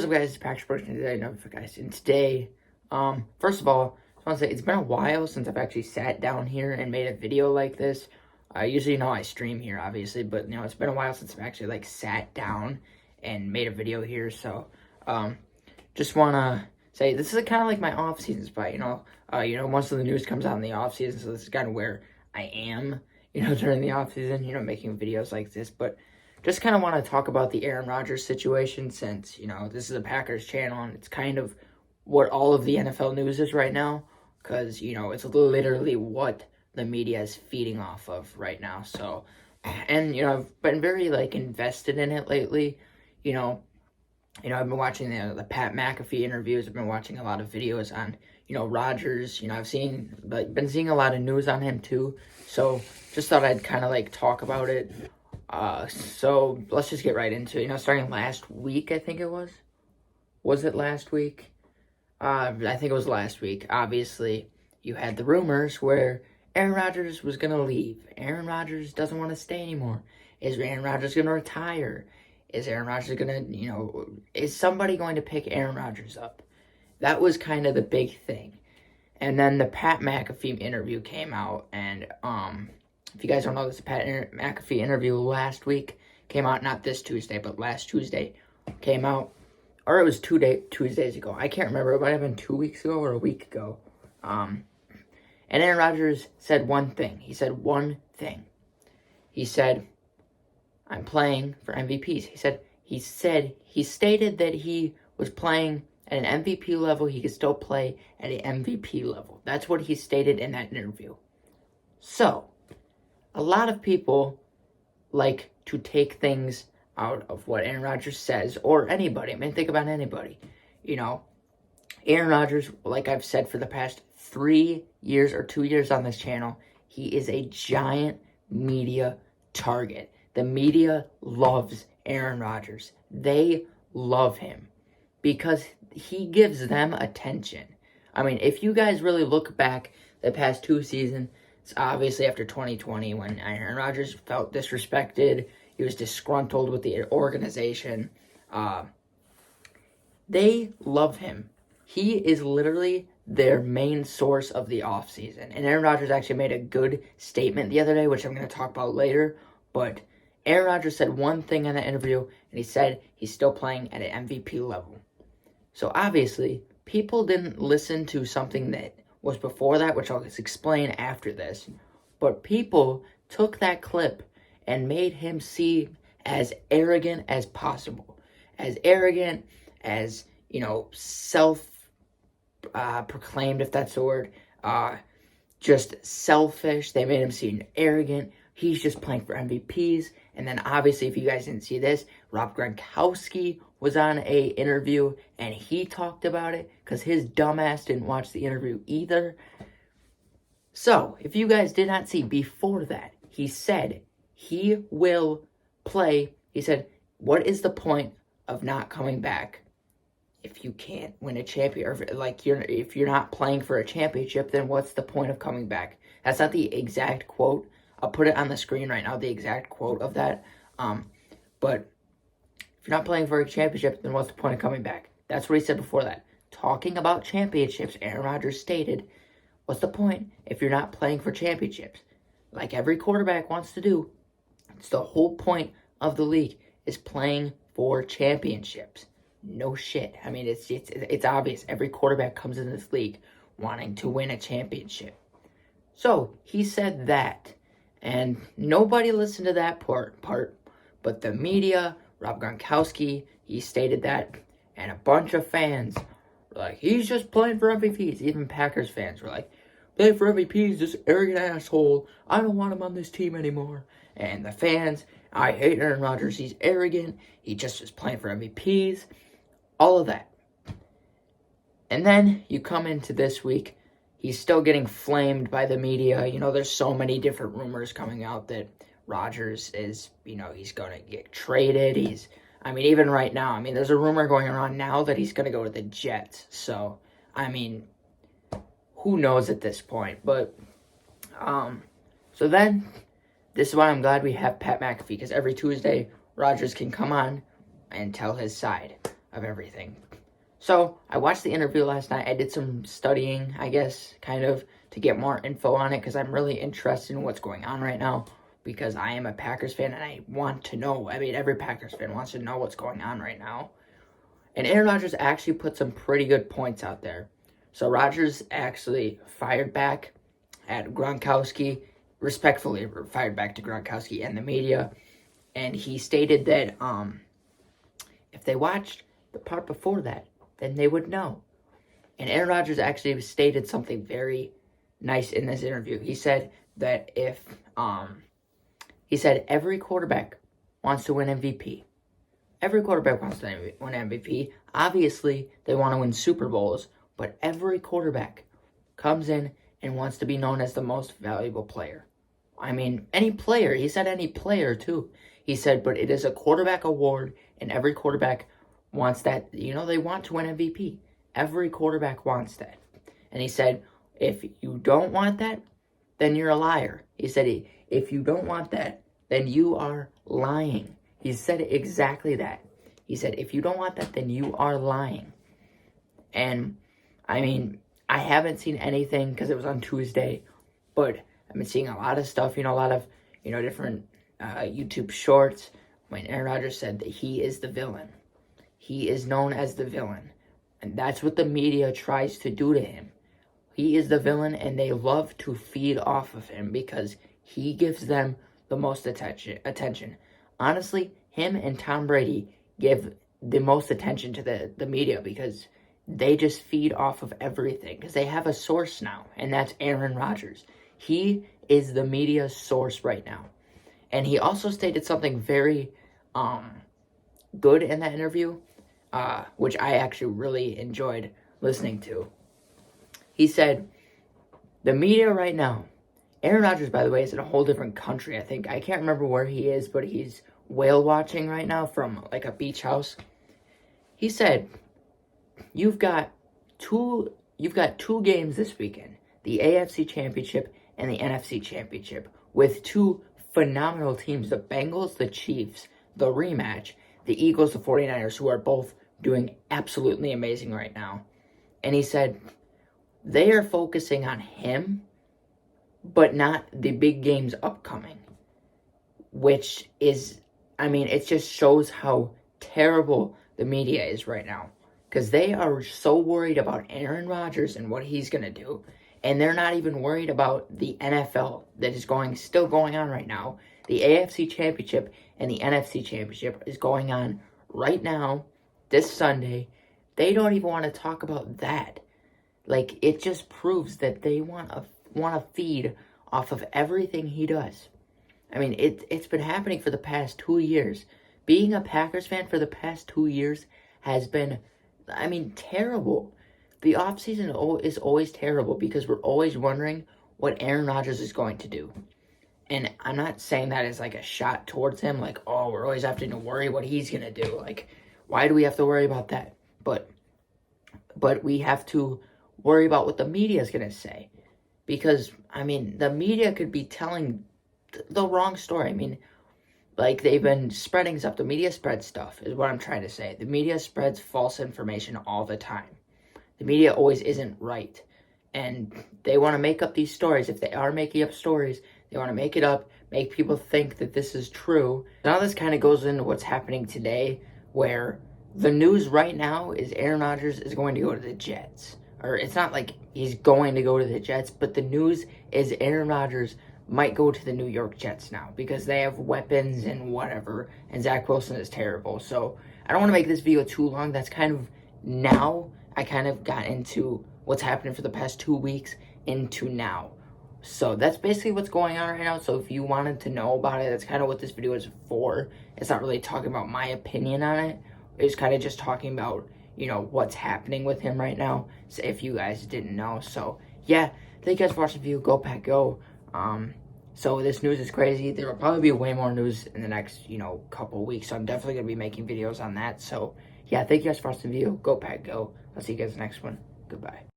What's up, guys? It's Patrick Sports today. Guys, and today, first of all, I just want to say it's been a while since I've actually sat down here and made a video like this. Usually, I stream here, obviously, but it's been a while since I've actually sat down and made a video here. So, just want to say this is kind of like my off season spot. Most of the news comes out in the off season, so this is kind of where I am. During the off season, making videos like this, but. Just kind of want to talk about the Aaron Rodgers situation since, this is a Packers channel and it's kind of what all of the NFL news is right now because, it's literally what the media is feeding off of right now. So, and, I've been very, invested in it lately. I've been watching the Pat McAfee interviews. I've been watching a lot of videos on, Rodgers. I've been seeing a lot of news on him too. So, just thought I'd kind of, talk about it. So let's just get right into it. Starting last week, I think it was. Was it last week? I think it was last week. Obviously, you had the rumors where Aaron Rodgers was going to leave. Aaron Rodgers doesn't want to stay anymore. Is Aaron Rodgers going to retire? Is Aaron Rodgers going to, is somebody going to pick Aaron Rodgers up? That was kind of the big thing. And then the Pat McAfee interview came out, and, if you guys don't know, this Pat McAfee interview last week came out, not this Tuesday, but last Tuesday came out, or it was Tuesdays ago. I can't remember. It might have been 2 weeks ago or a week ago. And Aaron Rodgers said one thing. He said one thing. He said, I'm playing for MVPs. He stated that he was playing at an MVP level. He could still play at an MVP level. That's what he stated in that interview. So, a lot of people like to take things out of what Aaron Rodgers says, or anybody. I mean, think about anybody. Aaron Rodgers, like I've said for the past 3 years or 2 years on this channel, he is a giant media target. The media loves Aaron Rodgers. They love him because he gives them attention. I mean, if you guys really look back the past 2 seasons, it's obviously after 2020 when Aaron Rodgers felt disrespected. He was disgruntled with the organization. They love him. He is literally their main source of the offseason. And Aaron Rodgers actually made a good statement the other day, which I'm going to talk about later. But Aaron Rodgers said one thing in the interview, and he said he's still playing at an MVP level. So obviously, people didn't listen to something that was before that, which I'll explain after this. But people took that clip and made him seem as arrogant as possible. As arrogant, as, self-proclaimed, if that's the word. Just selfish. They made him seem arrogant. He's just playing for MVPs. And then obviously, if you guys didn't see this, Rob Gronkowski was on a interview and he talked about it because his dumbass didn't watch the interview either. So, if you guys did not see before that, he said he will play. He said, what is the point of not coming back if you can't win a championship? If you're not playing for a championship, then what's the point of coming back? That's not the exact quote. I'll put it on the screen right now, the exact quote of that. But if you're not playing for a championship, then what's the point of coming back? That's what he said before that. Talking about championships, Aaron Rodgers stated, what's the point if you're not playing for championships? Like every quarterback wants to do. It's the whole point of the league is playing for championships. No shit. I mean, it's obvious. Every quarterback comes in this league wanting to win a championship. So, he said that. And nobody listened to that part. But the media, Rob Gronkowski, he stated that. And a bunch of fans were like, he's just playing for MVPs. Even Packers fans were like, play for MVPs, this arrogant asshole. I don't want him on this team anymore. And the fans, I hate Aaron Rodgers. He's arrogant. He just is playing for MVPs. All of that. And then you come into this week. He's still getting flamed by the media. There's so many different rumors coming out that Rodgers is, he's going to get traded. Even right now, there's a rumor going around now that he's going to go to the Jets. So, who knows at this point? But, so then, this is why I'm glad we have Pat McAfee, because every Tuesday, Rodgers can come on and tell his side. of everything. So I watched the interview last night. I did some studying, I guess, kind of, to get more info on it, because I'm really interested in what's going on right now, because I am a Packers fan and I want to know. I mean, every Packers fan wants to know what's going on right now. And Aaron Rodgers actually put some pretty good points out there. So Rodgers actually fired back at Gronkowski, respectfully fired back to Gronkowski and the media. And he stated that if they watched the part before that, then they would know. And Aaron Rodgers actually stated something very nice in this interview. He said that he said every quarterback wants to win MVP. Every quarterback wants to win MVP. Obviously, they want to win Super Bowls, but every quarterback comes in and wants to be known as the most valuable player. I mean, any player. He said any player, too. He said, but it is a quarterback award, and every quarterback wants that. You know, they want to win MVP. Every quarterback wants that. And he said, if you don't want that, then you're a liar. He said, if you don't want that, then you are lying. He said exactly that. He said, if you don't want that, then you are lying. And, I mean, I haven't seen anything because it was on Tuesday, but I've been seeing a lot of stuff, a lot of, different YouTube shorts when Aaron Rodgers said that he is the villain. He is known as the villain. And that's what the media tries to do to him. He is the villain, and they love to feed off of him because he gives them the most attention. Honestly, him and Tom Brady give the most attention to the media because they just feed off of everything because they have a source now, and that's Aaron Rodgers. He is the media source right now. And he also stated something very good in that interview, which I actually really enjoyed listening to. He said, the media right now, Aaron Rodgers, by the way, is in a whole different country, I think. I can't remember where he is, but he's whale watching right now from like a beach house. He said, you've got two games this weekend, the AFC Championship and the NFC Championship, with two phenomenal teams, the Bengals, the Chiefs, the rematch, the Eagles, the 49ers, who are both doing absolutely amazing right now. And he said, they are focusing on him, but not the big games upcoming, which is, I mean, it just shows how terrible the media is right now, because they are so worried about Aaron Rodgers and what he's going to do, and they're not even worried about the NFL that is still going on right now. The AFC Championship and the NFC Championship is going on right now, this Sunday. They don't even want to talk about that. Like, it just proves that they want to feed off of everything he does. I mean, it's been happening for the past 2 years. Being a Packers fan for the past 2 years has been, I mean, terrible. The offseason is always terrible because we're always wondering what Aaron Rodgers is going to do. And I'm not saying that as like a shot towards him, like, oh, we're always having to worry what he's going to do. Like, why do we have to worry about that? But we have to worry about what the media is going to say. Because, I mean, the media could be telling the wrong story. I mean, like, they've been spreading stuff. The media spreads stuff, is what I'm trying to say. The media spreads false information all the time. The media always isn't right. And they want to make up these stories. If they are making up stories, they want to make it up, make people think that this is true. Now this kind of goes into what's happening today, where the news right now is Aaron Rodgers is going to go to the Jets. Or it's not like he's going to go to the Jets, but the news is Aaron Rodgers might go to the New York Jets now because they have weapons and whatever, and Zach Wilson is terrible. So I don't want to make this video too long. That's kind of now. I kind of got into what's happening for the past 2 weeks into now. So that's basically what's going on right now. So if you wanted to know about it, that's kind of what this video is for. It's not really talking about my opinion on it. It's kind of just talking about, you know, what's happening with him right now. So if you guys didn't know. So yeah, thank you guys for watching the video. Go Pack Go. So this news is crazy. There will probably be way more news in the next, couple weeks. So I'm definitely going to be making videos on that. So yeah, thank you guys for watching the video. Go Pack Go. I'll see you guys in the next one. Goodbye.